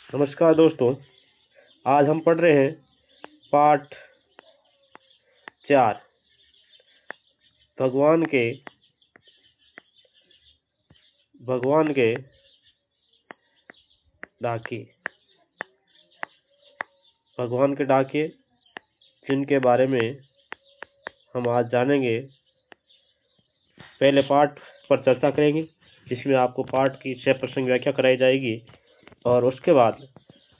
नमस्कार दोस्तों। आज हम पढ़ रहे हैं पाठ 4 भगवान के डाकिए। भगवान के डाकिए जिनके बारे में हम आज जानेंगे। पहले पाठ पर चर्चा करेंगे जिसमें आपको पाठ की 6 प्रसंग व्याख्या कराई जाएगी और उसके बाद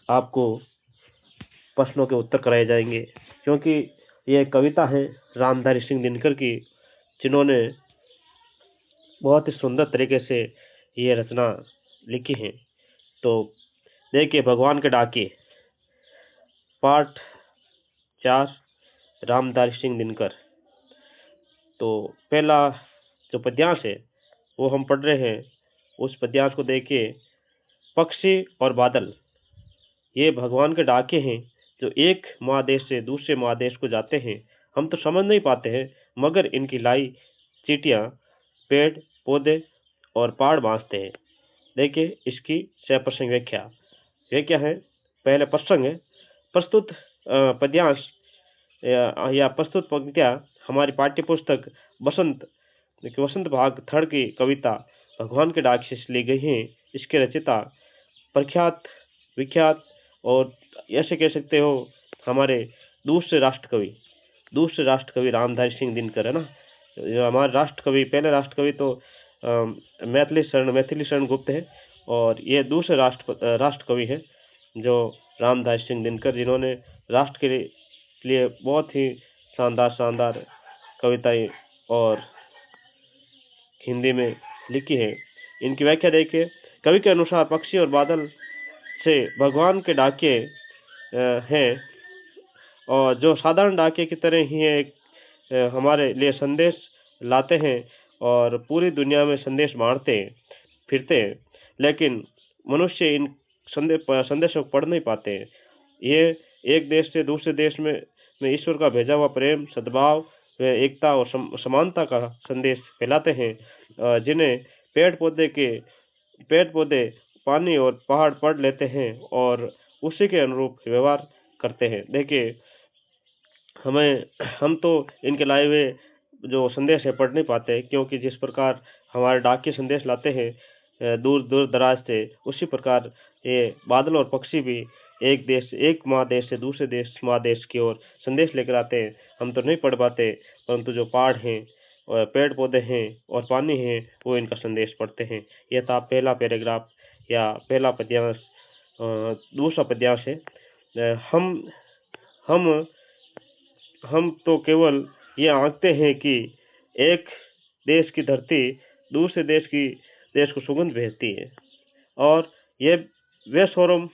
आपको प्रश्नों के उत्तर कराए जाएंगे, क्योंकि ये कविता है रामधारी सिंह दिनकर की, जिन्होंने बहुत ही सुंदर तरीके से ये रचना लिखी है। तो देखिए, भगवान के डाकिए पाठ 4 रामधारी सिंह दिनकर। तो पहला जो पद्यांश है वो हम पढ़ रहे हैं। उस पद्यांश को देखिए। पक्षी और बादल ये भगवान के डाके हैं जो एक महादेश से दूसरे महादेश को जाते हैं। हम तो समझ नहीं पाते हैं, मगर इनकी लाई चींटियां पेड़ पौधे और पहाड़ बांधते हैं। देखिए इसकी 6 प्रसंग व्याख्या है। पहले प्रसंग है प्रस्तुत पद्यांश या प्रस्तुत पंक्तियां हमारी पाठ्य पुस्तक वसंत भाग 3 की कविता भगवान के डाक से ली गई हैं। इसके रचयिता प्रख्यात विख्यात और ऐसे कह सकते हो हमारे दूसरे राष्ट्रकवि रामधारी सिंह दिनकर है ना। हमारे राष्ट्रकवि, पहले राष्ट्रकवि तो मैथिली शरण गुप्त है, और ये दूसरे राष्ट्रकवि है जो रामधारी सिंह दिनकर, जिन्होंने राष्ट्र के लिए बहुत ही शानदार कविताएं और हिंदी में लिखी है। इनकी व्याख्या देखिए। कवि के अनुसार पक्षी और बादल से भगवान के डाके हैं, और जो साधारण डाके की तरह ही एक हमारे लिए संदेश लाते हैं और पूरी दुनिया में संदेश बांटते फिरते हैं, लेकिन मनुष्य इन संदेशों को पढ़ नहीं पाते हैं। ये एक देश से दूसरे देश में ईश्वर का भेजा हुआ प्रेम, सद्भाव व एकता और समानता का संदेश फैलाते हैं, जिन्हें पेड़ पौधे पानी और पहाड़ पढ़ लेते हैं और उसी के अनुरूप व्यवहार करते हैं। देखिए, हम तो इनके लाए हुए जो संदेश है पढ़ नहीं पाते, क्योंकि जिस प्रकार हमारे डाकिए संदेश लाते हैं दूर दराज से, उसी प्रकार ये बादल और पक्षी भी एक महादेश से दूसरे महादेश की ओर संदेश लेकर आते हैं। हम तो नहीं पढ़ पाते, परंतु जो पहाड़ हैं और पेड़ पौधे हैं और पानी है वो इनका संदेश पढ़ते हैं। यह था पहला पैराग्राफ या पहला पद्यांश। दूसरा पद्यांश है हम तो केवल ये आंकते हैं कि एक देश की धरती दूसरे देश को सुगंध भेजती है, और ये वे स्वरम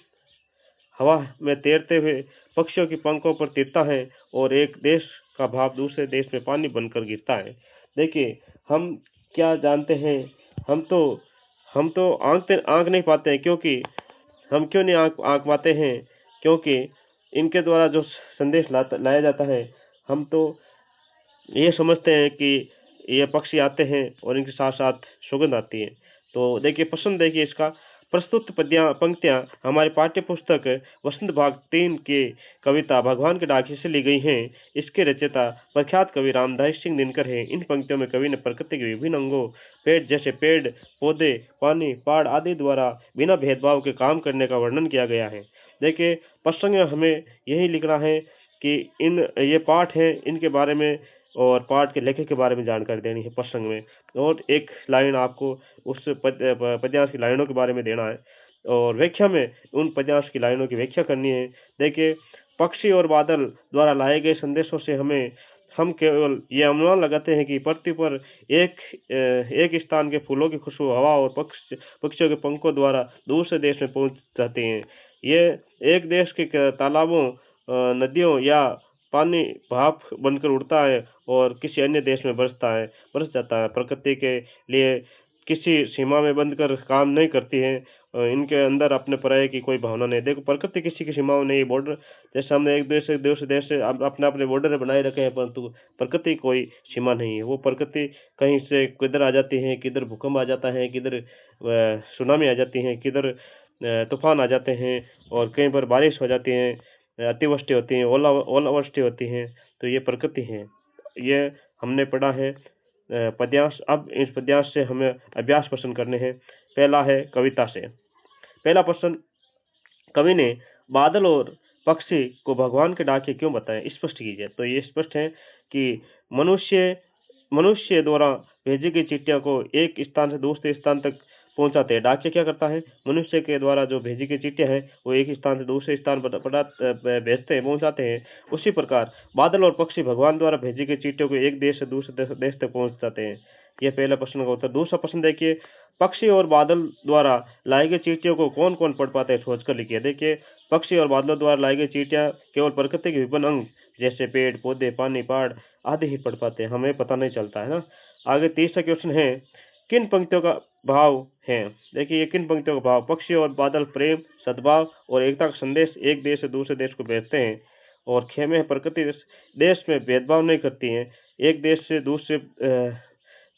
हवा में तैरते हुए पक्षियों की पंखों पर तिरता है और एक देश का भाव दूसरे देश में पानी बनकर गिरता है। देखिए, हम क्या जानते हैं, हम तो आंक नहीं पाते हैं, क्योंकि हम क्यों नहीं आंक पाते हैं, क्योंकि इनके द्वारा जो संदेश लाया जाता है, हम तो ये समझते हैं कि ये पक्षी आते हैं और इनके साथ साथ सुगंध आती है। तो देखिए, पसंद देखिए इसका। प्रस्तुत पंक्तियां हमारी पाठ्य पुस्तक वसंत भाग 3 की कविता भगवान के डाके से ली गई हैं। इसके रचयिता प्रख्यात कवि रामधारी सिंह दिनकर हैं। इन पंक्तियों में कवि ने प्रकृति के विभिन्न अंगों पेड़ पौधे पानी पहाड़ आदि द्वारा बिना भेदभाव के काम करने का वर्णन किया गया है। देखिए, प्रसंग में हमें यही लिखना है कि ये पाठ है, इनके बारे में और पाठ के लेखक के बारे में जानकारी देनी है प्रसंग में, और एक लाइन आपको उस पद्यांश की लाइनों के बारे में देना है, और व्याख्या में उन पद्यांश की लाइनों की व्याख्या करनी है। देखिए, पक्षी और बादल द्वारा लाए गए संदेशों से हम केवल ये अनुमान लगाते हैं कि पृथ्वी पर एक स्थान के फूलों की खुशबू हवा और पक्षियों के पंखों द्वारा दूसरे देश में पहुंच जाती हैं। ये एक देश के तालाबों नदियों या पानी भाप बनकर उड़ता है और किसी अन्य देश में बरस जाता है। प्रकृति के लिए किसी सीमा में बंद कर काम नहीं करती है। इनके अंदर अपने पराये की कोई भावना नहीं। देखो, प्रकृति किसी की सीमाओं नहीं, बॉर्डर जैसे हमने एक देश से दूसरे देश से अपने बॉर्डर बनाए रखे हैं, परंतु प्रकृति कोई सीमा नहीं है। वो प्रकृति कहीं से किधर आ जाती है, किधर भूकंप आ जाता है, किधर सुनामी आ जाती है, किधर तूफान आ जाते हैं और कई बार बारिश हो जाती है, अतिवृष्टि होती है, ओलावृष्टि होती है। तो ये प्रकृति है, ये हमने पढ़ा है पद्यांश। अब इस पद्यांश से हमें अभ्यास प्रश्न करने हैं। पहला है कविता से। पहला प्रश्न, कवि ने बादल और पक्षी को भगवान के डाके क्यों बताए, स्पष्ट कीजिए। तो ये स्पष्ट है कि मनुष्य मनुष्य द्वारा भेजी गई चिट्ठियों को एक स्थान से दूसरे स्थान तक पहुंचाते हैं। डाकिया क्या करता है, मनुष्य के द्वारा जो भेजी गई चिट्ठियां हैं वो एक स्थान से दूसरे स्थान पर भेजते हैं, पहुंचाते हैं। उसी प्रकार बादल और पक्षी भगवान द्वारा भेजी गई चिट्ठियों को एक देश से दूसरे देश तक पहुंचाते हैं। यह पहला प्रश्न का उत्तर। दूसरा प्रश्न देखिए, पक्षी और बादल द्वारा लाई गई चींटियों को कौन कौन पढ़ पाते हैं, सोचकर लिखिए। देखिए, पक्षी और बादलों द्वारा लाई गई चींटियां केवल प्रकृति के विभिन्न अंग जैसे पेड़ पौधे, पानी, पहाड़ आदि ही पढ़ पाते हैं, हमें पता नहीं चलता है ना। आगे तीसरा क्वेश्चन है, किन पंक्तियों का भाव है। देखिए, ये किन पंक्तियों का भाव, पक्षी और बादल प्रेम, सद्भाव और एकता का संदेश एक देश से दूसरे देश को भेजते हैं और खेमे प्रकृति देश में भेदभाव नहीं करती है। एक देश से दूसरे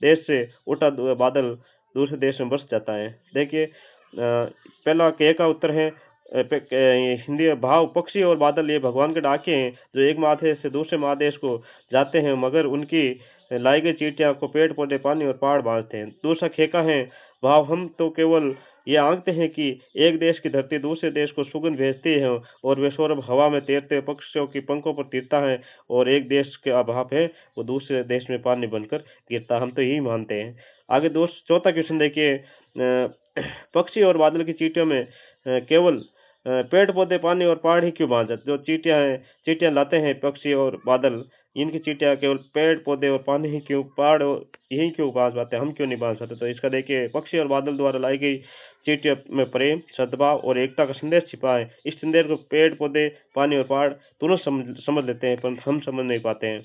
देश से उठा बादल दूसरे देश में बस जाता है। देखिए, पहला के का उत्तर है हिंदी भाव, पक्षी और बादल ये भगवान के डाके हैं जो एक महादेश से दूसरे महादेश को जाते हैं, मगर उनकी लाई गई चींटियां को पेड़ पौधे, पानी और पहाड़ बांधते हैं। दूसरा खेका है भाव, हम तो केवल ये आंकते हैं कि एक देश की धरती दूसरे देश को सुगंध भेजती है और वे सौरभ हवा में तैरते पक्षियों की पंखों पर तीरता है और एक देश के अभाव है वो दूसरे देश में पानी बनकर गिरता, हम तो यही मानते हैं। आगे चौथा क्वेश्चन देखिए, पक्षी और बादल की चींटियों में केवल पेड़ पौधे, पानी और पहाड़ ही क्यों बांध जाते, जो चींटियां लाते हैं पक्षी और बादल, इनकी चींटियां केवल पेड़ पौधे और पानी ही क्यों, पहाड़ यही क्यों बांध पाते, हम क्यों नहीं बांध सकते। तो इसका देखिए, पक्षी और बादल द्वारा लाई गई चींटियों में प्रेम, सद्भाव और एकता का संदेश छिपा है। इस संदेश को पेड़ पौधे, पानी और पहाड़ तुरंत समझ लेते हैं, पर हम समझ नहीं पाते हैं।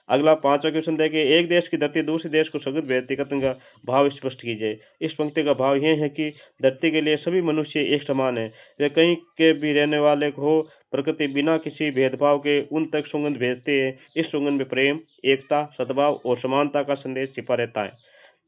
अगला पांचवा क्वेश्चन देखिए, एक देश की धरती दूसरे देश को सुगंध भेजती कथन का भाव स्पष्ट कीजिए। इस पंक्ति का भाव यह है कि धरती के लिए सभी मनुष्य एक समान है, वे कहीं के भी रहने वाले हो, प्रकृति बिना किसी भेदभाव के उन तक सुगंध भेजते हैं। इस सुगंध में प्रेम, एकता, सद्भाव और समानता का संदेश छिपा रहता है।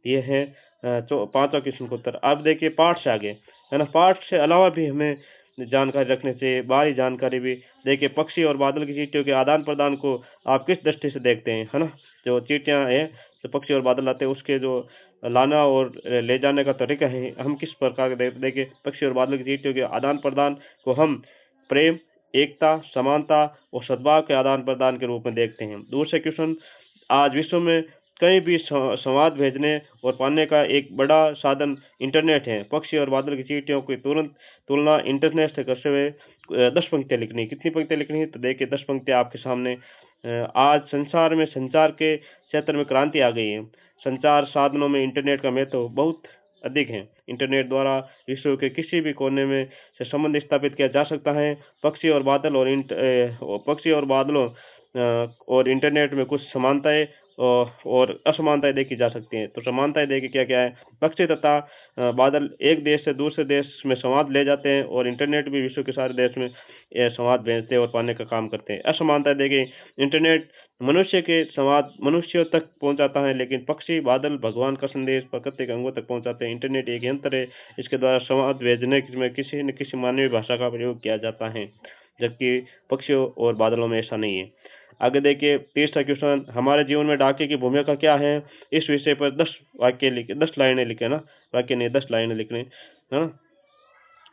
ये है पांचवा क्वेश्चन का उत्तर। अब देखिए पाठ से आगे, है ना, पाठ से अलावा भी हमें जानकारी रखने से बाहरी जानकारी भी। देखिए, पक्षी और बादल की चींटियों के आदान प्रदान को आप किस दृष्टि से देखते हैं, है ना। जो चींटियां हैं, जो पक्षी और बादल लाते हैं, उसके जो लाना और ले जाने का तरीका है, हम किस प्रकार के देखिए, पक्षी और बादल की चींटियों के आदान प्रदान को हम प्रेम, एकता, समानता और सद्भाव के आदान प्रदान के रूप में देखते हैं। दूसरे क्वेश्चन, आज विश्व में कहीं भी संवाद भेजने और पाने का एक बड़ा साधन इंटरनेट है। पक्षी और बादल की चींटियों की तुरंत तुलना इंटरनेट से करते हुए 10 पंक्तियां लिखनी। कितनी पंक्तियां लिखनी है, तो देखिए 10 पंक्तियां आपके सामने। आज संसार में संचार के क्षेत्र में क्रांति आ गई है। संचार साधनों में इंटरनेट का महत्व बहुत अधिक है। इंटरनेट द्वारा विश्व के किसी भी कोने में से संबंध स्थापित किया जा सकता है। पक्षी और बादलों और इंटरनेट में कुछ समानताएं और असमानताएं देखी जा सकती हैं। तो समानताएं देखिए क्या क्या है, पक्षी तथा बादल एक देश से दूसरे देश में संवाद ले जाते हैं और इंटरनेट भी विश्व के सारे देश में संवाद भेजते और पाने का काम करते हैं। असमानताएं देखिए, इंटरनेट मनुष्य के संवाद मनुष्यों तक पहुंचाता है, लेकिन पक्षी बादल भगवान का संदेश प्रकृति के अंगों तक पहुंचाते हैं। इंटरनेट एक यंत्र है, इसके द्वारा संवाद भेजने में किसी न किसी मानवीय भाषा का प्रयोग किया जाता है, जबकि पक्षियों और बादलों में ऐसा नहीं है। आगे देखिए, तीसरा क्वेश्चन, हमारे जीवन में डाके की भूमिका क्या है। इस विषय पर 10 वाक्य लिखे, 10 लाइनें लिखे ना, वाक्य नहीं 10 लाइनें लिखनी है ना,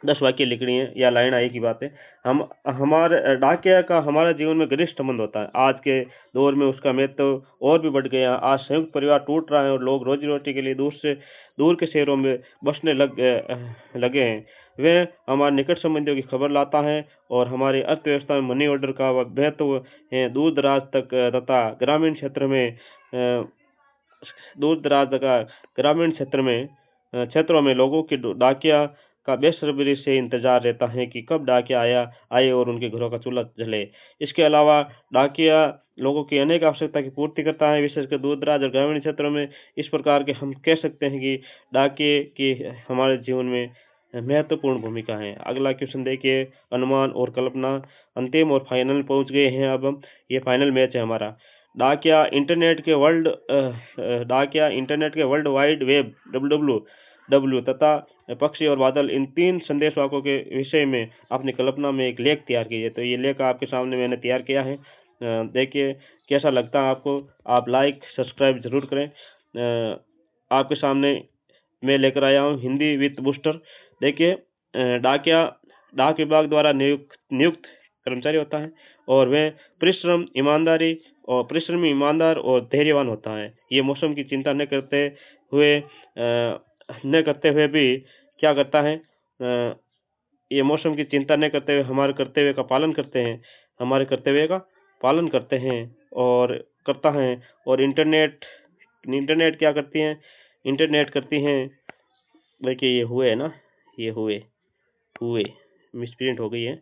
10 वाक्य लिखनी है या लाइन आई की बात है। हम हमारे डाकिया का हमारे जीवन में घनिष्ठ संबंध होता है। आज के दौर में उसका महत्व और भी बढ़ गया। आज संयुक्त परिवार टूट रहा है और लोग रोजी रोटी के लिए दूर के शहरों में बसने लगे हैं। वे हमारे निकट संबंधियों की खबर लाता है और हमारी अर्थव्यवस्था में मनी ऑर्डर का महत्व है। दूर दराज तक तथा ग्रामीण क्षेत्रों में लोगों की डाकिया का बेसब्री से इंतजार रहता है कि कब डाकिया आए और उनके घरों का चूल्हा जले। इसके अलावा डाकिया लोगों की अनेक आवश्यकता की पूर्ति करता है, विशेषकर दूर दराज और ग्रामीण क्षेत्रों में। इस प्रकार के हम कह सकते हैं कि डाकिये की हमारे जीवन में महत्वपूर्ण भूमिका है। अगला क्वेश्चन देखिए, अनुमान और कल्पना। अंतिम और फाइनल पहुंच गए हैं अब हम, ये फाइनल मैच है हमारा। डाकिया इंटरनेट के वर्ल्ड वाइड वेब WWW तथा पक्षी और बादल, इन 3 संदेश वाक्यों के विषय में अपनी कल्पना में एक लेख तैयार कीजिए। तो ये लेख आपके सामने मैंने तैयार किया है। देखिए कैसा लगता है आपको। आप लाइक सब्सक्राइब ज़रूर करें। आपके सामने मैं लेकर आया हूँ हिंदी वित्त बूस्टर। देखिए डाक विभाग द्वारा नियुक्त कर्मचारी होता है और वह परिश्रमी, ईमानदार और धैर्यवान होता है। ये मौसम की चिंता न करते हुए भी क्या करता है, ये मौसम की चिंता न करते हुए हमारे कर्तव्य का पालन करते हैं और करता है। और इंटरनेट क्या करती हैं? इंटरनेट करती हैं। देखिए ये हुए है ना, ये हुए मिसप्रिंट हो गई है।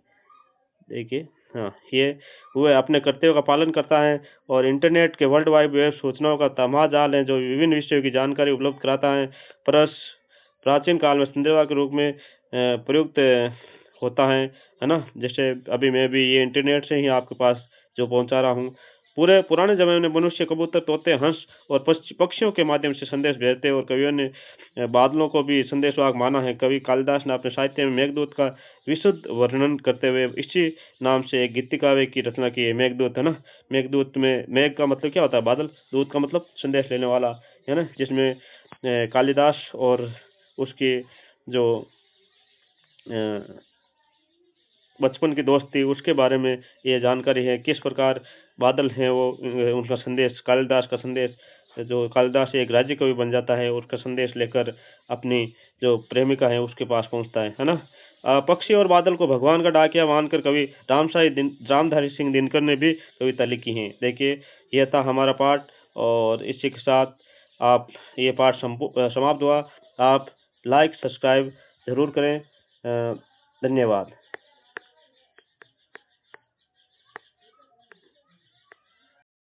देखिए हाँ, ये हुए अपने कर्तव्यों का पालन करता है और इंटरनेट के वर्ल्ड वाइड वेब सूचनाओं का तमाजाल है जो विभिन्न विषयों की जानकारी उपलब्ध कराता है। प्राचीन काल में संदेशवाहक के रूप में प्रयुक्त होता है ना। जैसे अभी मैं भी ये इंटरनेट से ही आपके पास जो पहुंचा रहा हूँ। पुराने ज़माने में मनुष्य कबूतर, तोते, हंस और पक्षियों के माध्यम से संदेश भेजते और कवियों ने बादलों को भी संदेशवाहक माना है। कवि कालिदास ने अपने साहित्य में मेघदूत का विशुद्ध वर्णन करते हुए इसी नाम से एक गीति काव्य की रचना की है। मेघदूत है ना। मेघदूत में मेघ का मतलब क्या होता है? बादल। दूत का मतलब संदेश लेने वाला, है ना। जिसमें कालिदास और उसकी जो बचपन की दोस्ती, उसके बारे में ये जानकारी है। किस प्रकार बादल हैं वो, उनका संदेश, कालिदास का संदेश, जो कालिदास एक राज्य कवि बन जाता है, उसका संदेश लेकर अपनी जो प्रेमिका है उसके पास पहुंचता है ना। पक्षी और बादल को भगवान का डाकिया मानकर कवि रामधारी सिंह दिनकर ने भी कविता लिखी है। देखिए यह था हमारा पाठ और इसी के साथ आप ये पाठ समाप्त हुआ। आप लाइक सब्सक्राइब जरूर करें। धन्यवाद।